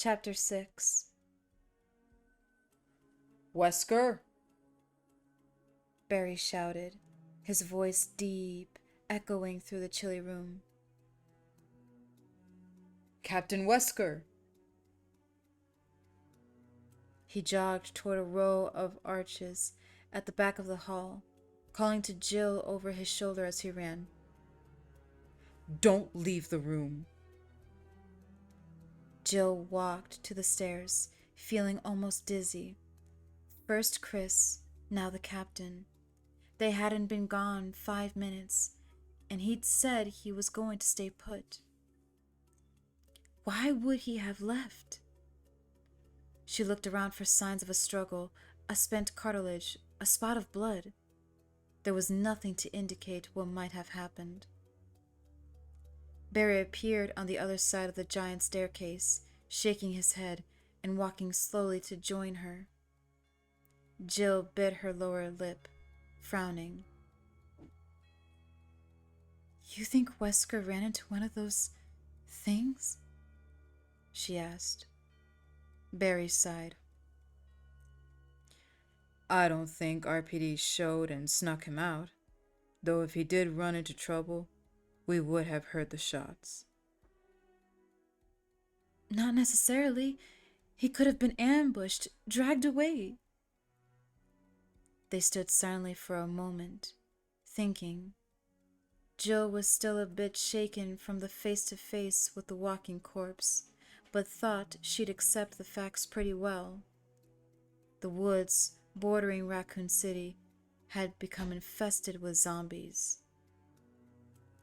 Chapter 6. Wesker? Barry shouted, his voice deep, echoing through the chilly room. Captain Wesker. He jogged toward a row of arches at the back of the hall, calling to Jill over his shoulder as he ran. Don't leave the room. Jill walked to the stairs, feeling almost dizzy. First Chris, now the captain. They hadn't been gone 5 minutes, and he'd said he was going to stay put. Why would he have left? She looked around for signs of a struggle, a spent cartilage, a spot of blood. There was nothing to indicate what might have happened. Barry appeared on the other side of the giant staircase, shaking his head and walking slowly to join her. Jill bit her lower lip, frowning. "You think Wesker ran into one of those things?" she asked. Barry sighed. I don't think RPD showed and snuck him out, though if he did run into trouble, we would have heard the shots. Not necessarily. He could have been ambushed, dragged away. They stood silently for a moment, thinking. Jill was still a bit shaken from the face-to-face with the walking corpse, but thought she'd accept the facts pretty well. The woods bordering Raccoon City had become infested with zombies.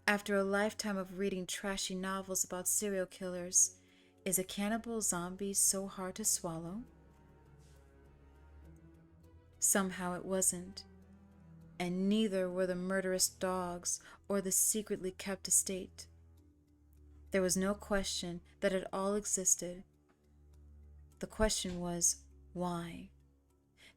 After a lifetime of reading trashy novels about serial killers, is a cannibal zombie so hard to swallow? Somehow it wasn't, and neither were the murderous dogs or the secretly kept estate. There was no question that it all existed. The question was, why?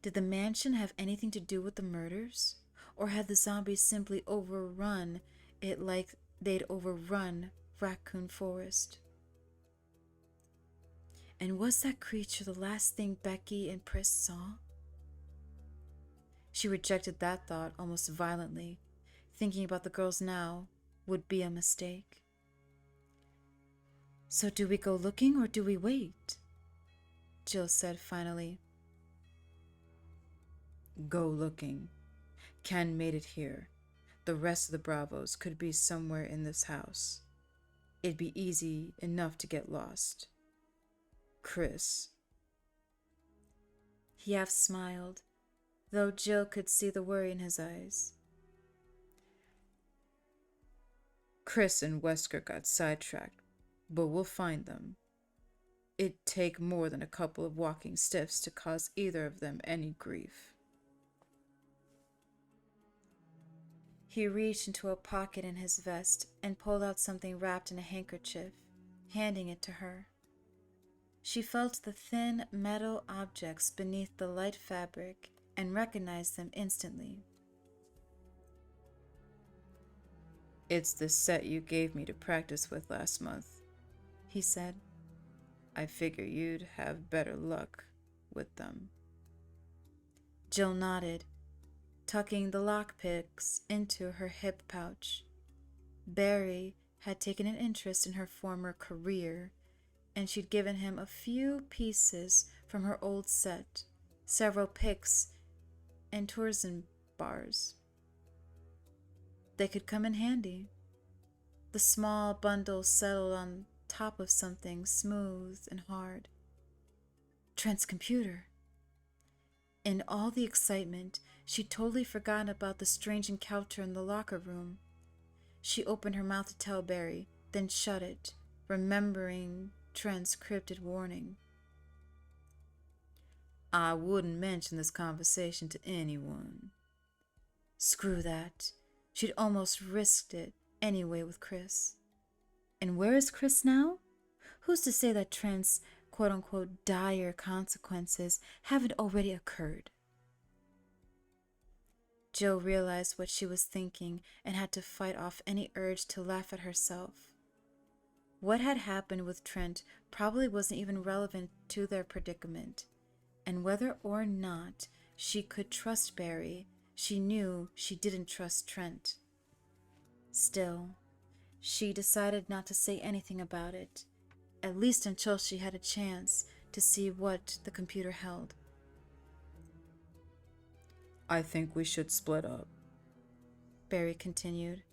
Did the mansion have anything to do with the murders? Or had the zombies simply overrun it like they'd overrun Raccoon Forest? And was that creature the last thing Becky and Pris saw? She rejected that thought almost violently. Thinking about the girls now would be a mistake. "So do we go looking or do we wait?" Jill said finally. Go looking. Ken made it here. The rest of the Bravos could be somewhere in this house. It'd be easy enough to get lost. Chris. He half smiled, though Jill could see the worry in his eyes. Chris and Wesker got sidetracked, but we'll find them. It'd take more than a couple of walking stiffs to cause either of them any grief. He reached into a pocket in his vest and pulled out something wrapped in a handkerchief, handing it to her. She felt the thin metal objects beneath the light fabric and recognized them instantly. It's the set you gave me to practice with last month, he said. I figure you'd have better luck with them. Jill nodded, tucking the lockpicks into her hip pouch. Barry had taken an interest in her former career, and she'd given him a few pieces from her old set, several picks and tourism bars. They could come in handy. The small bundle settled on top of something smooth and hard. Trent's computer. In all the excitement, she'd totally forgotten about the strange encounter in the locker room. She opened her mouth to tell Barry, then shut it, remembering Trent's cryptic warning. I wouldn't mention this conversation to anyone. Screw that. She'd almost risked it anyway with Chris. And where is Chris now? Who's to say that Trent's quote-unquote dire consequences haven't already occurred? Jill realized what she was thinking and had to fight off any urge to laugh at herself. What had happened with Trent probably wasn't even relevant to their predicament, and whether or not she could trust Barry, she knew she didn't trust Trent. Still, she decided not to say anything about it, at least until she had a chance to see what the computer held. I think we should split up, Barry continued.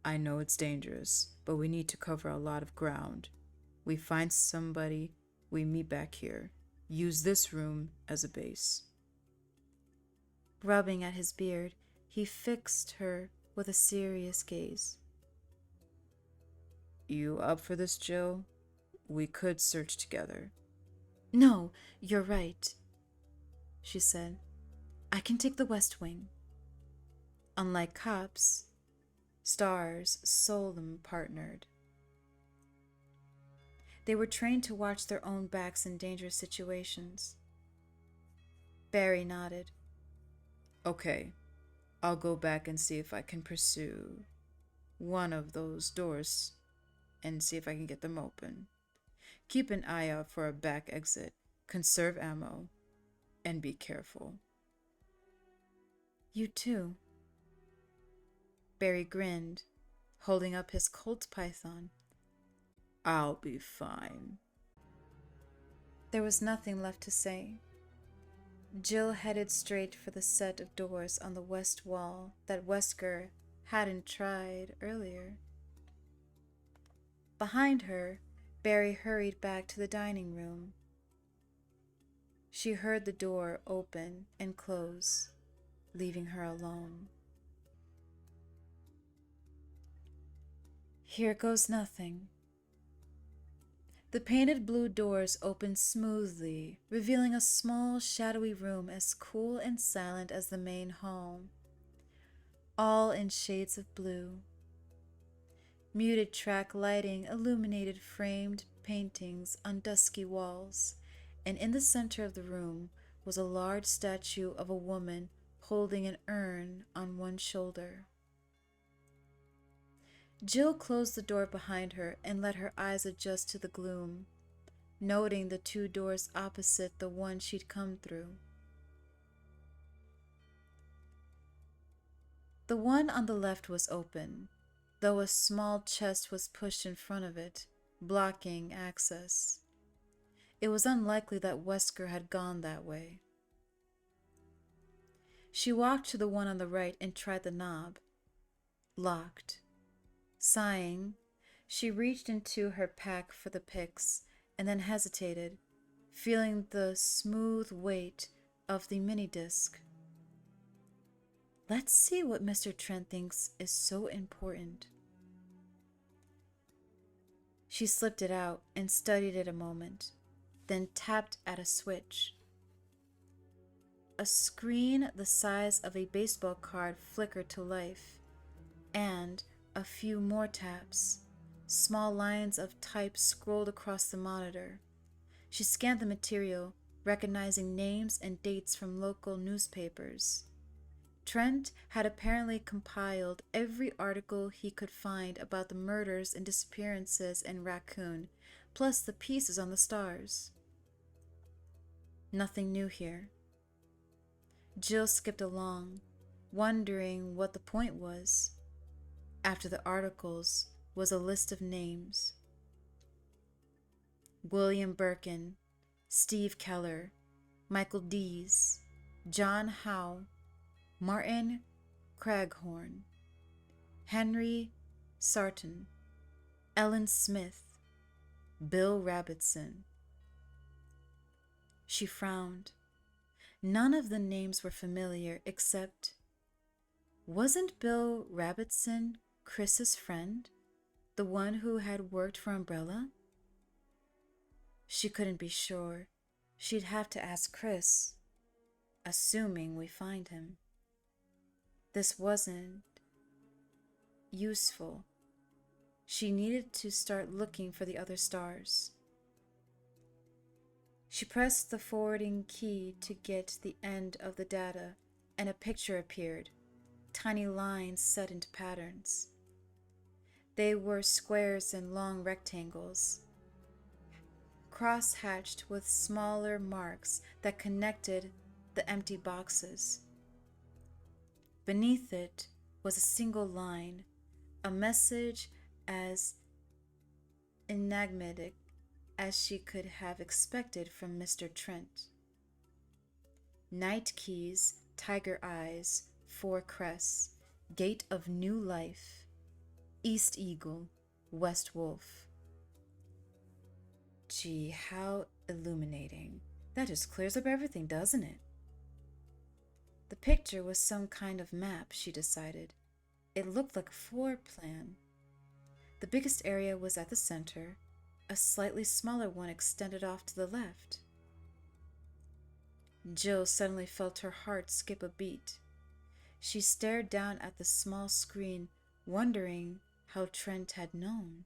I know it's dangerous, but we need to cover a lot of ground. We find somebody, we meet back here. Use this room as a base. Rubbing at his beard, he fixed her with a serious gaze. You up for this, Jill? We could search together. No, you're right, she said. I can take the West Wing. Unlike cops, stars seldom partnered. They were trained to watch their own backs in dangerous situations. Barry nodded. Okay, I'll go back and see if I can pursue one of those doors and see if I can get them open. Keep an eye out for a back exit, conserve ammo, and be careful. You too. Barry grinned, holding up his Colt python. I'll be fine. There was nothing left to say. Jill headed straight for the set of doors on the west wall that Wesker hadn't tried earlier. Behind her, Barry hurried back to the dining room. She heard the door open and close, leaving her alone. Here goes nothing. The painted blue doors opened smoothly, revealing a small, shadowy room as cool and silent as the main hall, all in shades of blue. Muted track lighting illuminated framed paintings on dusky walls, and in the center of the room was a large statue of a woman holding an urn on one shoulder. Jill closed the door behind her and let her eyes adjust to the gloom, noting the two doors opposite the one she'd come through. The one on the left was open, though a small chest was pushed in front of it, blocking access. It was unlikely that Wesker had gone that way. She walked to the one on the right and tried the knob. Locked. Sighing, she reached into her pack for the picks and then hesitated, feeling the smooth weight of the mini-disc. Let's see what Mr. Trent thinks is so important. She slipped it out and studied it a moment, then tapped at a switch. A screen the size of a baseball card flickered to life, and a few more taps. Small lines of type scrolled across the monitor. She scanned the material, recognizing names and dates from local newspapers. Trent had apparently compiled every article he could find about the murders and disappearances in Raccoon, plus the pieces on the stars. Nothing new here. Jill skipped along, wondering what the point was. After the articles was a list of names. William Birkin, Steve Keller, Michael Dees, John Howe, Martin Craghorn, Henry Sarton, Ellen Smith, Bill Robertson. She frowned. None of the names were familiar except, wasn't Bill Robertson Chris's friend, the one who had worked for Umbrella? She couldn't be sure. She'd have to ask Chris, assuming we find him. This wasn't useful. She needed to start looking for the other stars. She pressed the forwarding key to get the end of the data, and a picture appeared, tiny lines set into patterns. They were squares and long rectangles, cross-hatched with smaller marks that connected the empty boxes. Beneath it was a single line, a message as enigmatic as she could have expected from Mr. Trent. Night keys, tiger eyes, 4 crests, gate of new life, East Eagle, West Wolf. Gee, how illuminating. That just clears up everything, doesn't it? The picture was some kind of map, she decided. It looked like a floor plan. The biggest area was at the center. A slightly smaller one extended off to the left. Jill suddenly felt her heart skip a beat. She stared down at the small screen, wondering how Trent had known.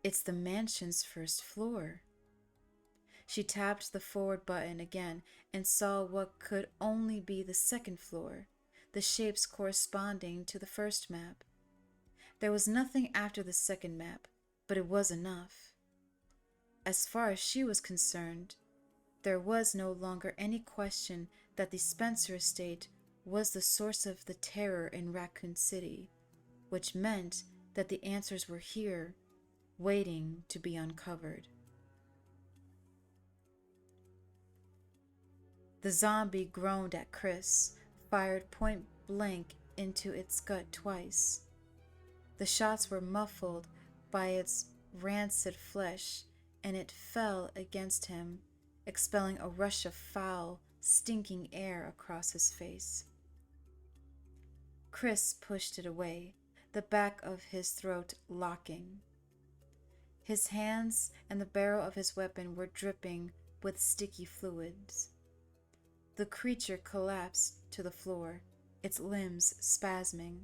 It's the mansion's first floor. She tapped the forward button again and saw what could only be the second floor, the shapes corresponding to the first map. There was nothing after the second map, but it was enough. As far as she was concerned, there was no longer any question that the Spencer estate was the source of the terror in Raccoon City, which meant that the answers were here, waiting to be uncovered. The zombie groaned at Chris, fired point blank into its gut twice. The shots were muffled by its rancid flesh, and it fell against him, expelling a rush of foul, stinking air across his face. Chris pushed it away, the back of his throat locking. His hands and the barrel of his weapon were dripping with sticky fluids. The creature collapsed to the floor, its limbs spasming.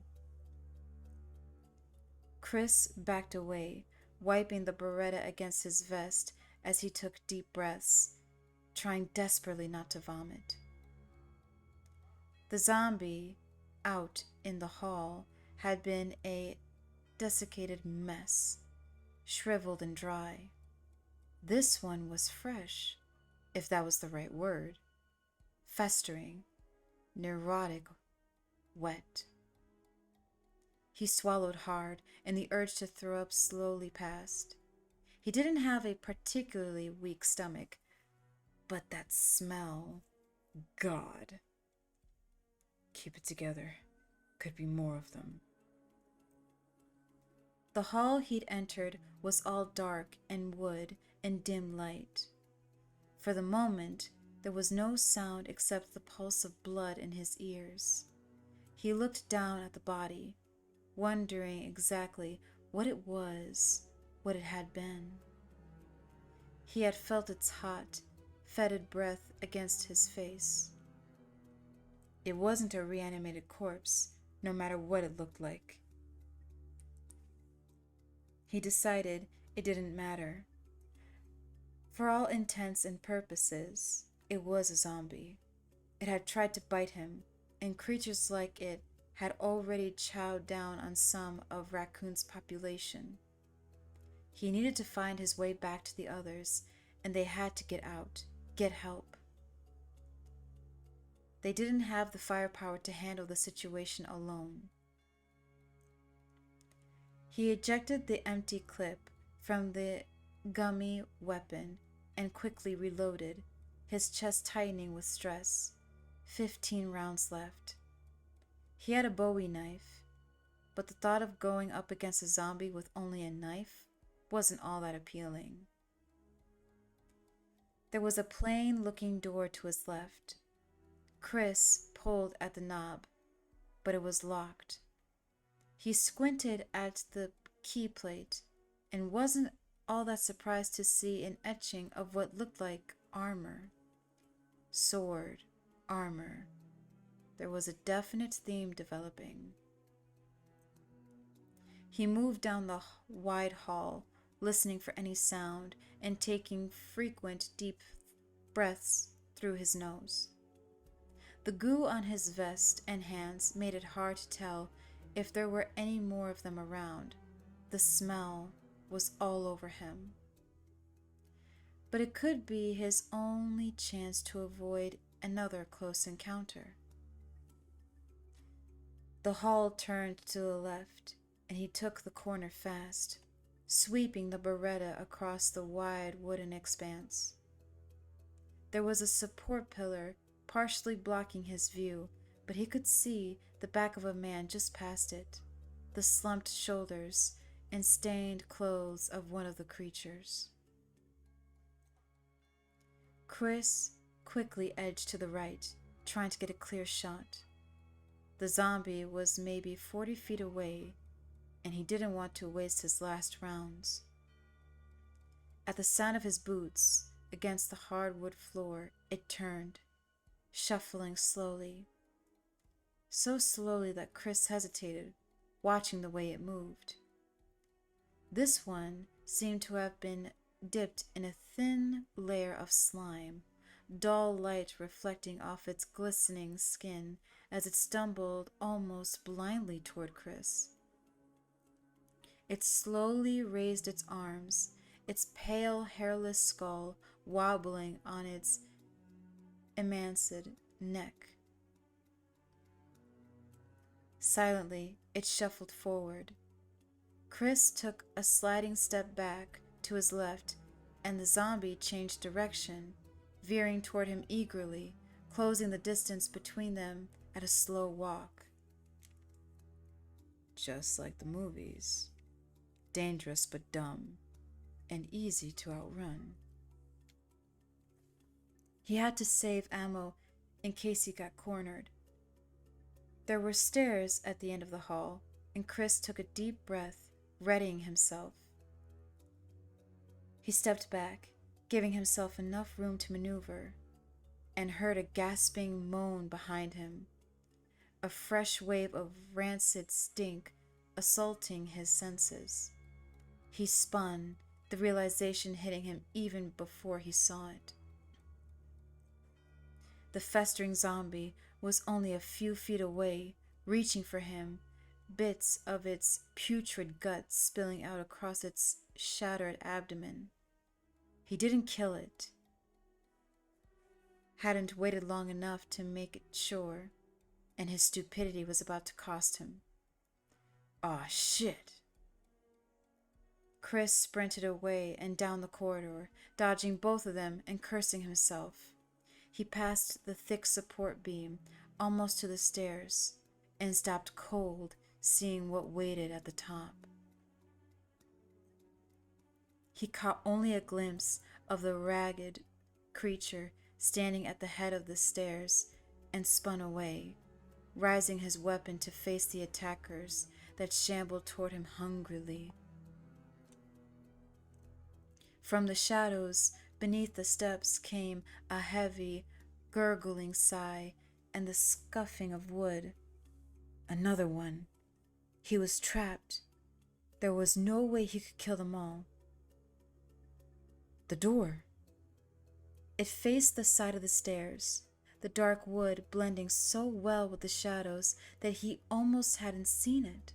Chris backed away, wiping the Beretta against his vest as he took deep breaths, trying desperately not to vomit. The zombie, out in the hall, had been a desiccated mess, shriveled and dry. This one was fresh, if that was the right word, festering, neurotic, wet. He swallowed hard, and the urge to throw up slowly passed. He didn't have a particularly weak stomach, but that smell, God. Keep it together. Could be more of them. The hall he'd entered was all dark and wood and dim light. For the moment, there was no sound except the pulse of blood in his ears. He looked down at the body, wondering exactly what it was, what it had been. He had felt its hot, fetid breath against his face. It wasn't a reanimated corpse, no matter what it looked like. He decided it didn't matter. For all intents and purposes, it was a zombie. It had tried to bite him, and creatures like it had already chowed down on some of Raccoon's population. He needed to find his way back to the others, and they had to get out, get help. They didn't have the firepower to handle the situation alone. He ejected the empty clip from the gummy weapon and quickly reloaded, his chest tightening with stress. 15 rounds left. He had a Bowie knife, but the thought of going up against a zombie with only a knife wasn't all that appealing. There was a plain-looking door to his left. Chris pulled at the knob, but it was locked. He squinted at the key plate and wasn't all that surprised to see an etching of what looked like armor. Sword, armor. There was a definite theme developing. He moved down the wide hall, listening for any sound and taking frequent deep breaths through his nose. The goo on his vest and hands made it hard to tell if there were any more of them around. The smell was all over him. But it could be his only chance to avoid another close encounter. The hall turned to the left, and he took the corner fast, sweeping the beretta across the wide wooden expanse. There was a support pillar partially blocking his view, but he could see the back of a man just past it, the slumped shoulders and stained clothes of one of the creatures. Chris quickly edged to the right, trying to get a clear shot. The zombie was maybe 40 feet away, and he didn't want to waste his last rounds. At the sound of his boots against the hardwood floor, it turned, shuffling slowly. So slowly that Chris hesitated, watching the way it moved. This one seemed to have been dipped in a thin layer of slime, dull light reflecting off its glistening skin as it stumbled almost blindly toward Chris. It slowly raised its arms, its pale, hairless skull wobbling on its emaciated neck. Silently, it shuffled forward. Chris took a sliding step back to his left, and the zombie changed direction, veering toward him eagerly, closing the distance between them at a slow walk. Just like the movies. Dangerous but dumb, and easy to outrun. He had to save ammo in case he got cornered. There were stairs at the end of the hall, and Chris took a deep breath, readying himself. He stepped back, giving himself enough room to maneuver, and heard a gasping moan behind him, a fresh wave of rancid stink assaulting his senses. He spun, the realization hitting him even before he saw it. The festering zombie was only a few feet away, reaching for him, bits of its putrid guts spilling out across its shattered abdomen. He didn't kill it. Hadn't waited long enough to make it sure, and his stupidity was about to cost him. Aw, shit. Chris sprinted away and down the corridor, dodging both of them and cursing himself. He passed the thick support beam, almost to the stairs, and stopped cold, seeing what waited at the top. He caught only a glimpse of the ragged creature standing at the head of the stairs and spun away, raising his weapon to face the attackers that shambled toward him hungrily. From the shadows beneath the steps came a heavy, gurgling sigh and the scuffing of wood. Another one. He was trapped. There was no way he could kill them all. The door. It faced the side of the stairs, the dark wood blending so well with the shadows that he almost hadn't seen it.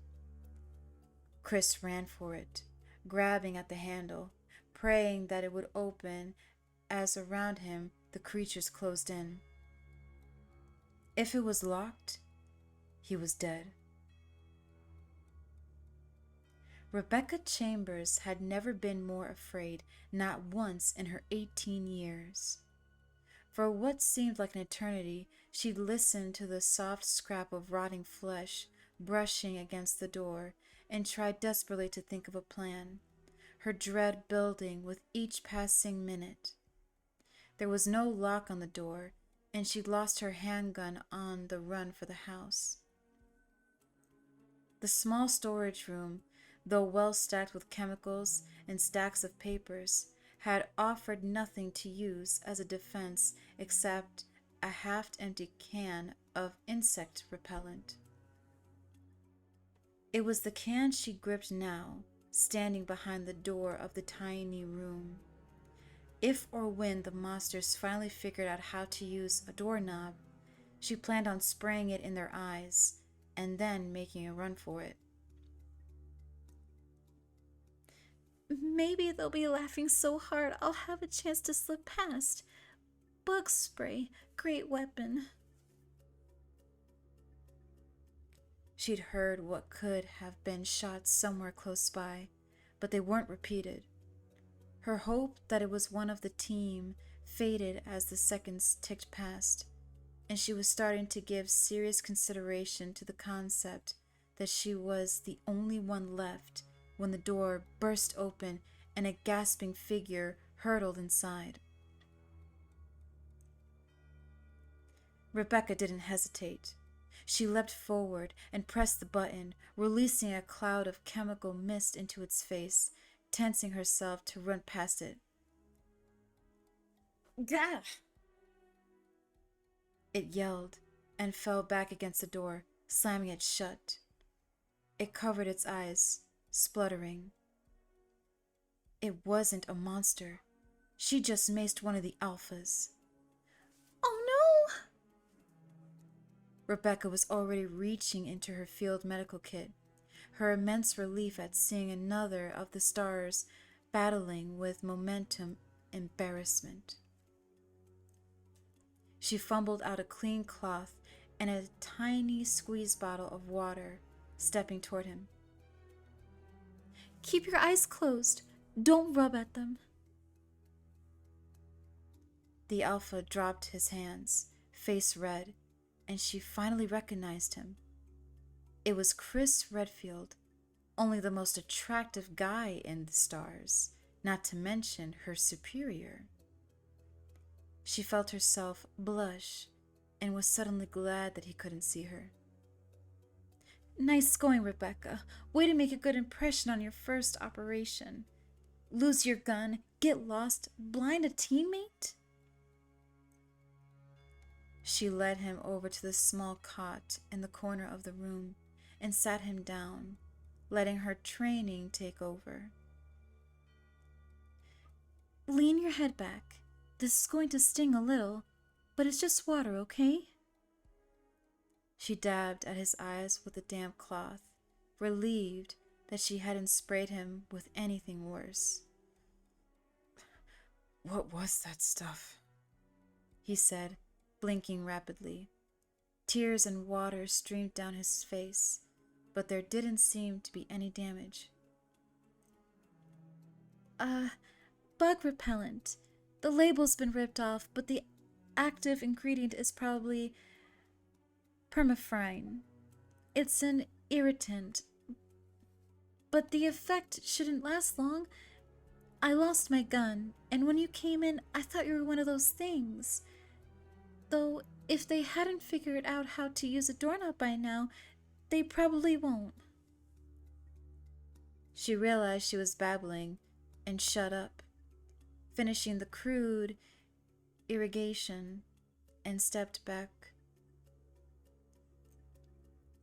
Chris ran for it, grabbing at the handle, praying that it would open as around him the creatures closed in. If it was locked, he was dead. Rebecca Chambers had never been more afraid, not once in her 18 years. For what seemed like an eternity, she listened to the soft scrap of rotting flesh brushing against the door and tried desperately to think of a plan, her dread building with each passing minute. There was no lock on the door, and she'd lost her handgun on the run for the house. The small storage room, though well stacked with chemicals and stacks of papers, had offered nothing to use as a defense except a half-empty can of insect repellent. It was the can she gripped now, standing behind the door of the tiny room. If or when the monsters finally figured out how to use a doorknob, she planned on spraying it in their eyes and then making a run for it. Maybe they'll be laughing so hard I'll have a chance to slip past. Bug spray, great weapon. She'd heard what could have been shots somewhere close by, but they weren't repeated. Her hope that it was one of the team faded as the seconds ticked past, and she was starting to give serious consideration to the concept that she was the only one left when the door burst open and a gasping figure hurtled inside. Rebecca didn't hesitate. She leapt forward and pressed the button, releasing a cloud of chemical mist into its face, tensing herself to run past it. Gah! It yelled and fell back against the door, slamming it shut. It covered its eyes, spluttering. It wasn't a monster. She just maced one of the alphas. Oh no! Rebecca was already reaching into her field medical kit, her immense relief at seeing another of the stars battling with momentum embarrassment. She fumbled out a clean cloth and a tiny squeeze bottle of water, stepping toward him. Keep your eyes closed. Don't rub at them. The alpha dropped his hands, face red, and she finally recognized him. It was Chris Redfield, only the most attractive guy in the stars, not to mention her superior. She felt herself blush and was suddenly glad that he couldn't see her. Nice going, Rebecca. Way to make a good impression on your first operation. Lose your gun, get lost, blind a teammate? She led him over to the small cot in the corner of the room and sat him down, letting her training take over. Lean your head back. This is going to sting a little, but it's just water, okay? She dabbed at his eyes with a damp cloth, relieved that she hadn't sprayed him with anything worse. What was that stuff? He said, blinking rapidly. Tears and water streamed down his face, but there didn't seem to be any damage. Bug repellent. The label's been ripped off, but the active ingredient is probably permethrin. It's an irritant, but the effect shouldn't last long. I lost my gun, and when you came in, I thought you were one of those things. Though, if they hadn't figured out how to use a doorknob by now, they probably won't. She realized she was babbling and shut up, finishing the crude irrigation, and stepped back.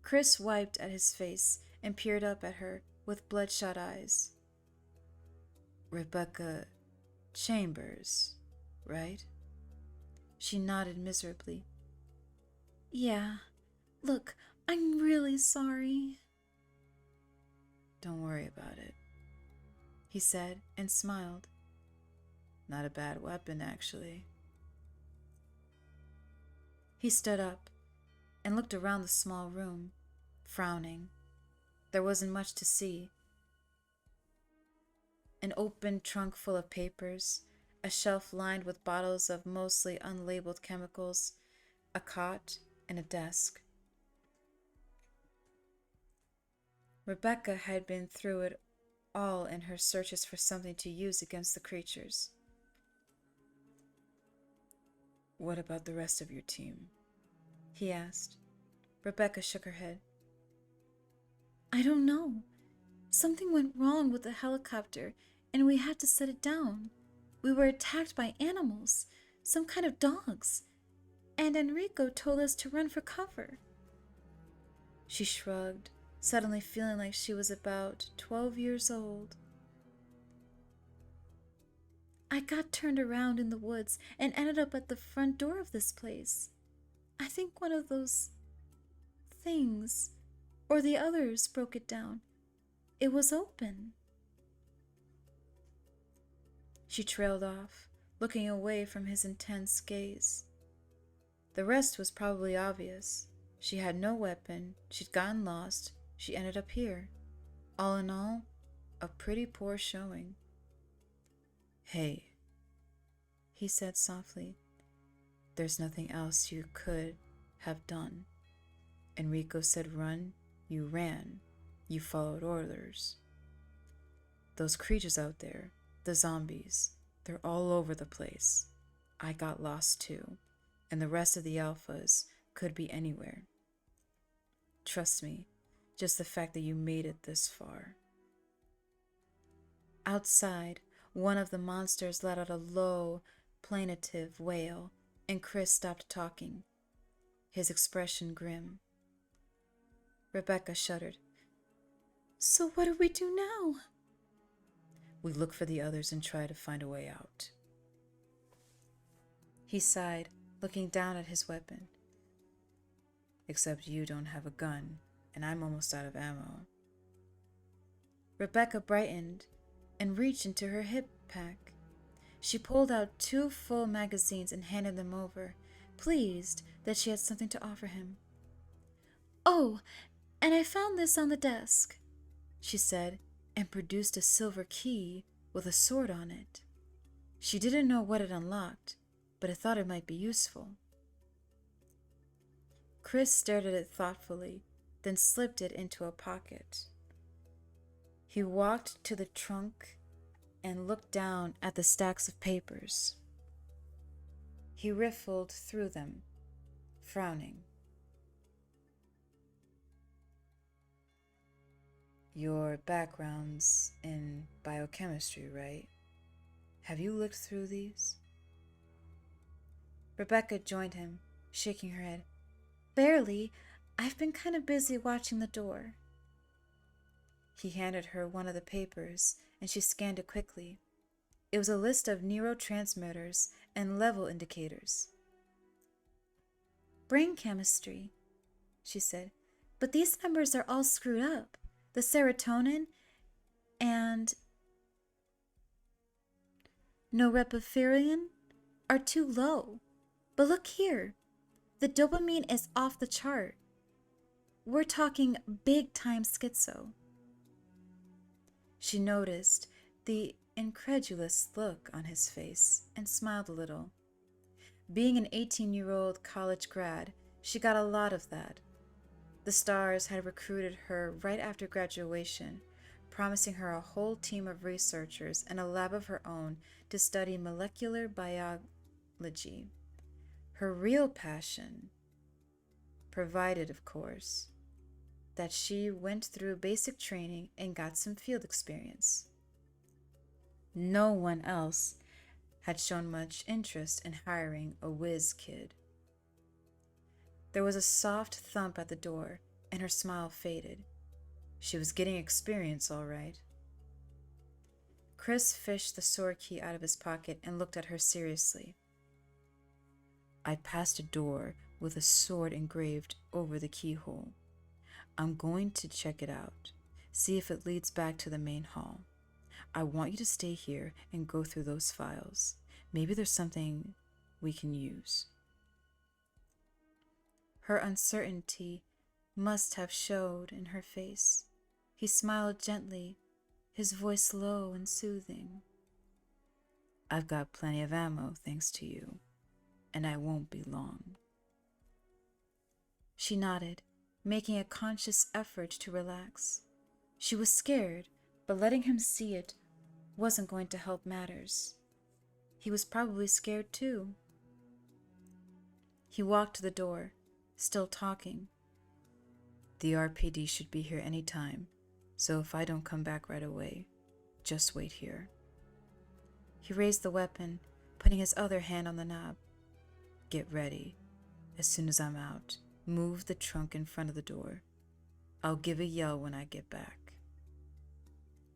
Chris wiped at his face and peered up at her with bloodshot eyes. Rebecca Chambers, right? She nodded miserably. Yeah. Look, I'm really sorry. Don't worry about it, he said and smiled. Not a bad weapon, actually. He stood up and looked around the small room, frowning. There wasn't much to see. An open trunk full of papers, a shelf lined with bottles of mostly unlabeled chemicals, a cot, and a desk. Rebecca had been through it all in her searches for something to use against the creatures. What about the rest of your team? He asked. Rebecca shook her head. I don't know. Something went wrong with the helicopter, and we had to set it down. We were attacked by animals, some kind of dogs, and Enrico told us to run for cover. She shrugged, suddenly feeling like she was about 12 years old. I got turned around in the woods and ended up at the front door of this place. I think one of those things Or the others broke it down. It was open. She trailed off, looking away from his intense gaze. The rest was probably obvious. She had no weapon, she'd gotten lost, she ended up here. All in all, a pretty poor showing. Hey, he said softly. There's nothing else you could have done. Enrico said run, you ran, you followed orders. Those creatures out there, the zombies, they're all over the place. I got lost too, and the rest of the alphas could be anywhere. Trust me, just the fact that you made it this far. Outside, one of the monsters let out a low, plaintive wail, and Chris stopped talking, his expression grim. Rebecca shuddered. So what do we do now? We look for the others and try to find a way out. He sighed, looking down at his weapon. Except you don't have a gun, and I'm almost out of ammo. Rebecca brightened and reached into her hip pack. She pulled out 2 full magazines and handed them over, pleased that she had something to offer him. Oh, and I found this on the desk, she said, and produced a silver key with a sword on it. She didn't know what it unlocked, but it thought it might be useful. Chris stared at it thoughtfully, then slipped it into a pocket. He walked to the trunk and looked down at the stacks of papers. He riffled through them, frowning. Your background's in biochemistry, right? Have you looked through these? Rebecca joined him, shaking her head. Barely. I've been kind of busy watching the door. He handed her one of the papers, and she scanned it quickly. It was a list of neurotransmitters and level indicators. Brain chemistry, she said. But these numbers are all screwed up. The serotonin and norepinephrine are too low. But look here. The dopamine is off the chart. We're talking big-time schizo. She noticed the incredulous look on his face and smiled a little. Being an 18-year-old college grad, she got a lot of that. The stars had recruited her right after graduation, promising her a whole team of researchers and a lab of her own to study molecular biology. Her real passion, provided, of course, that she went through basic training and got some field experience. No one else had shown much interest in hiring a whiz kid. There was a soft thump at the door, and her smile faded. She was getting experience, all right. Chris fished the sword key out of his pocket and looked at her seriously. I passed a door with a sword engraved over the keyhole. I'm going to check it out, see if it leads back to the main hall. I want you to stay here and go through those files. Maybe there's something we can use. Her uncertainty must have showed in her face. He smiled gently, his voice low and soothing. I've got plenty of ammo, thanks to you, and I won't be long. She nodded, making a conscious effort to relax. She was scared, but letting him see it wasn't going to help matters. He was probably scared too. He walked to the door, still talking. The RPD should be here any time, so if I don't come back right away, just wait here. He raised the weapon, putting his other hand on the knob. Get ready. As soon as I'm out, move the trunk in front of the door. I'll give a yell when I get back.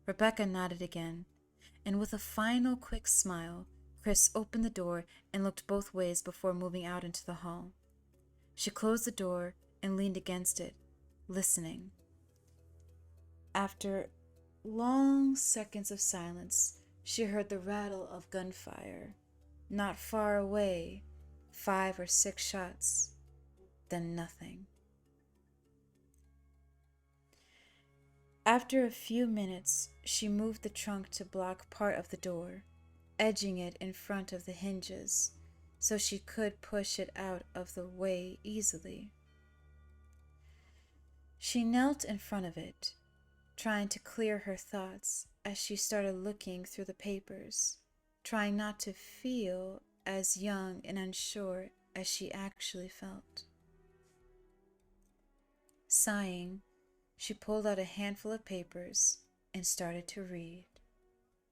Rebecca nodded again, and with a final quick smile, Chris opened the door and looked both ways before moving out into the hall. She closed the door and leaned against it, listening. After long seconds of silence, she heard the rattle of gunfire. Not far away, 5 or 6 shots, then nothing. After a few minutes, she moved the trunk to block part of the door, edging it in front of the hinges so she could push it out of the way easily. She knelt in front of it, trying to clear her thoughts as she started looking through the papers, trying not to feel as young and unsure as she actually felt. Sighing, she pulled out a handful of papers and started to read.